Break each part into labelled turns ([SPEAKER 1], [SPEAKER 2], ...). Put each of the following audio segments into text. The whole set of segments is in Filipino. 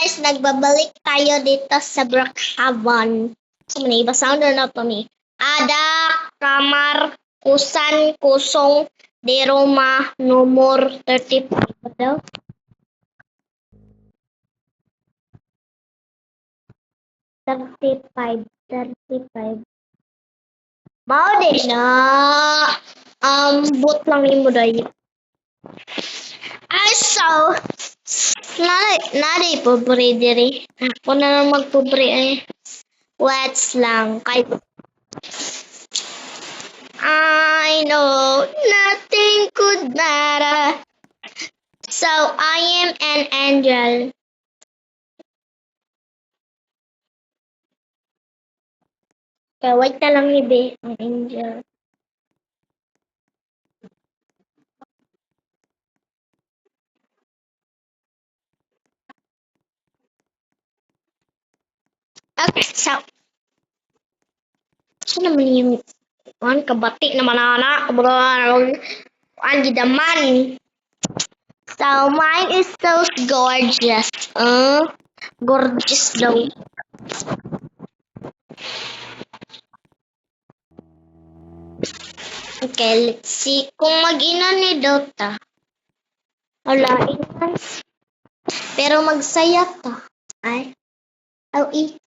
[SPEAKER 1] guys, nagbabalik tayo dito sa Brookhaven. So, iba sound na to me. Ada, kamar, kusan, kusong, di Roma, nomor 35 daw. Thirty-five. Mao din na. Boot lang mo dayo. So, naday pobre diri. Ako na lang magpobre eh. What's lang. Kahit I know nothing could matter. So, I am an angel. Kaya wait na lang ni Be, ang angel. Okay, so, saan naman yung kabati naman anak, kabroan, ang gidaman. So, mine is so gorgeous. Gorgeous daw. Okay, let's see. Kung mag-ina ni Dota. Wala, inan. Pero magsaya ka. Ay. Awi.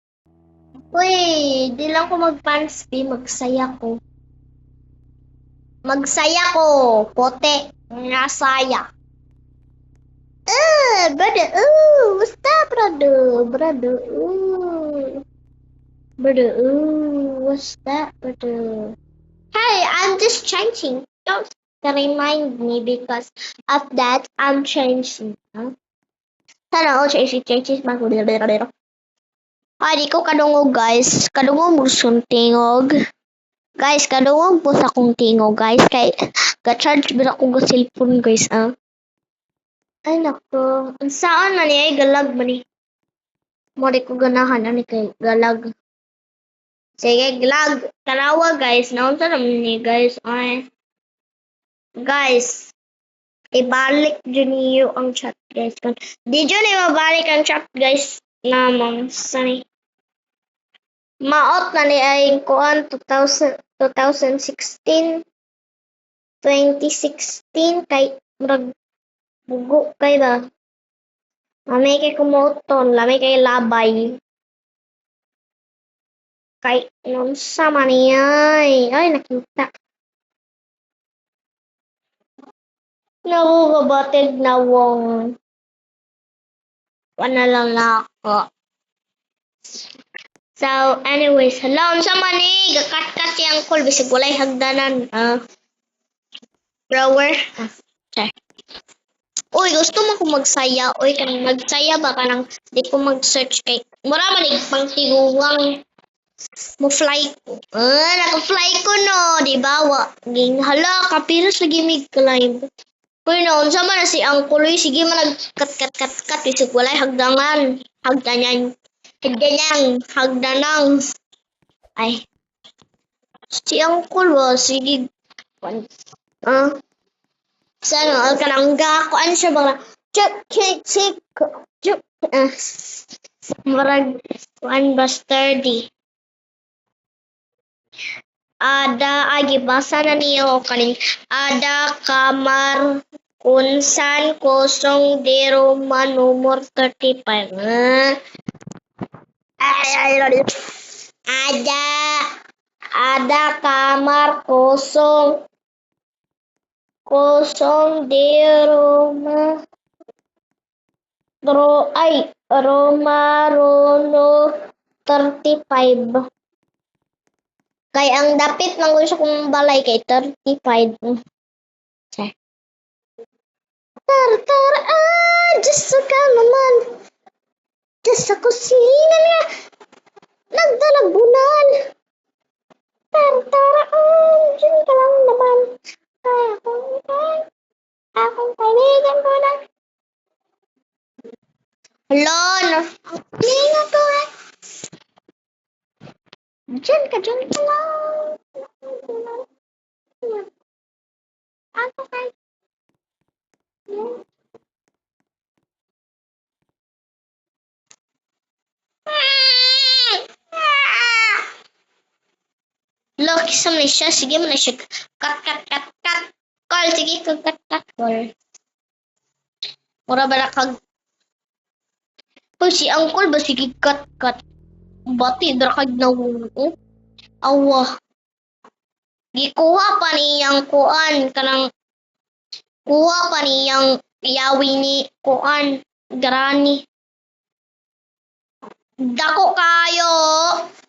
[SPEAKER 1] Uy, di lang ko mag-pants B, magsaya ko. Magsaya ko. Pote. Nasaya. Brother. What's that, brother? Brother. Brother. What's that, brother? Hey, I'm just changing. Don't remind me because of that I'm changing. Huh? Sana all changes bago dito. Ay, di ko kadungog guys. Kadungog mo tingog. Guys, kadungog po sa akong tingog guys. Kay ga-charge ba ako sa cellphone guys Ay nako. Ang saan man niya galag man ni. Mo di ko ganahan ani kay galag. Sige, galag. Tanawa guys. Naunsa naman ni guys. Ay. Guys, ibalik dyan niyo ang chat guys. Di dyan mabalik ang chat guys namang sani. Maot na ni ay kuan 2016 kay murag bugo kay ba. Lamay kay kumuton, lamay kay labay. Kay nung sama niya ay nakita. Nagugabatid na wong. Wala lang na ako. So, anyways, hello, sa mani, gakat-kat yung call, bisig walay hagdanan, blower. Okay. Uy, gusto mo ko magsaya, uy, kanang magsaya ba ka nang, di ko mag-search kay, mura manig pang tiguwang, mo fly ko. Naka-fly ko no, di ba? Ging hala, kapiras lagi mig climb. Uy, noon, sama na si Uncle, uy, sige man nag-kat, bisig walay hagdangan, hagdanyan. Hagdanang. Ay. Si Uncle ba? Sige. Sana, kanangga ko. Ano siya ba? Chuk. Marag, kuan ba sturdy. Ada, basa na niyo kanin. Ada, kamar, kunsan, kosong, di Roma, nomor 35. Ada kamar kosong di Roma Rono 35. Kay ang dapit lang gusto kong balay kay 35. Diyos ka naman. Diyos sa kusina niya. Nagdalabunan. Diyan ka lang naman. Akong kaibigan ko na. Hello, kaibigan ko Diyan ka lang. Ako kay. Hala, kisa mo na siya. Sige mo na siya. Cut. Call, sige, cut. Call. Mura ba na kag... Pag si Uncle ba, sige, cut. Bati, dara kag nawungo. Awa. Gikuha pa niyang kuan. Kuha pa niyang yawi ni kuan. Grani. Dako kayo.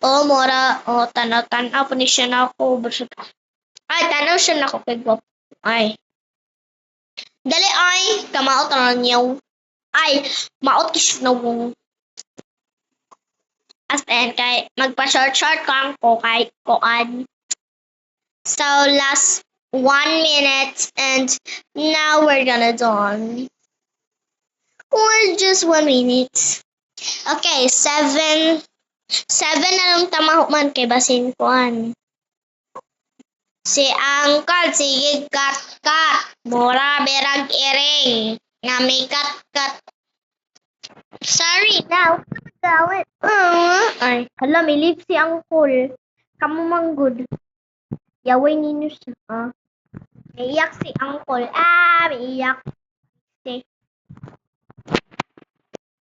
[SPEAKER 1] Mura. Tanaw pa ni siya na ako. Ay, tanaw siya na ako kay Gwap. Ay. Dali ay. Kamaot na niyaw. Ay, maot kisip na wong. As in, kay magpa-short lang ko kay kuan. So, last 1 minute and now we're gonna done. Or just 1 minute. Okay, 7 na lang tama man kay basin kuan. Si Uncle, sige, cut. Mura, berag iring. Nga may cut. Sorry, now. Gawin. Ay, hala, may leave si Uncle. Kamu manggod. Yaway ninyo siya. Iyak si Uncle. Iyak. Si.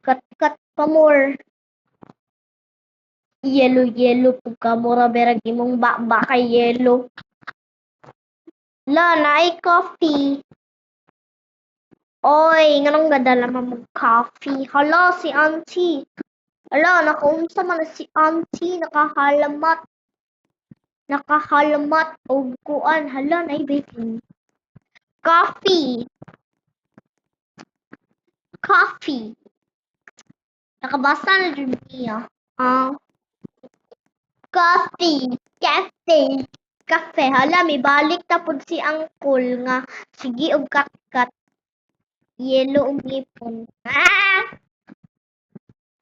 [SPEAKER 1] Cut pa more. Yellow po ka. Mura berag imong ba kay yellow. La, naay coffee. Oy, nganong gadala mo coffee? Hala, si auntie. Hala, nakaunsa man na si auntie. Nakahalamat og kuan. Hala, naay baking. Coffee. Nakabasa na dyan niya. Coffee. Cafe. Hala, may balik tapod si Uncle nga. Sige og kat. Yellow ang ngipon.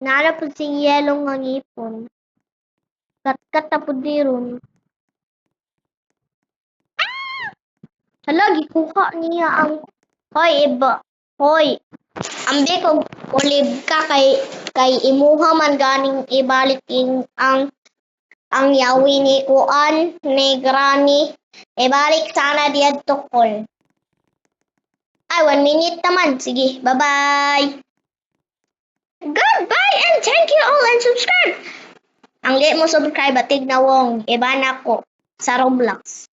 [SPEAKER 1] Naala po si yellow nga ngipon. Kat tapod ni ron. Hala, gikuha niya ang... Hoy, ambi kog olive ka kay imuha man ganing ibalik ang yawi ni kuan ni Granny. Ibalik sana diadto call. Ay, 1 minute naman. Sige, bye-bye. Goodbye and thank you all and subscribe. Ang di mo subscribe, batig na wong. Iba na ko sa Roblox.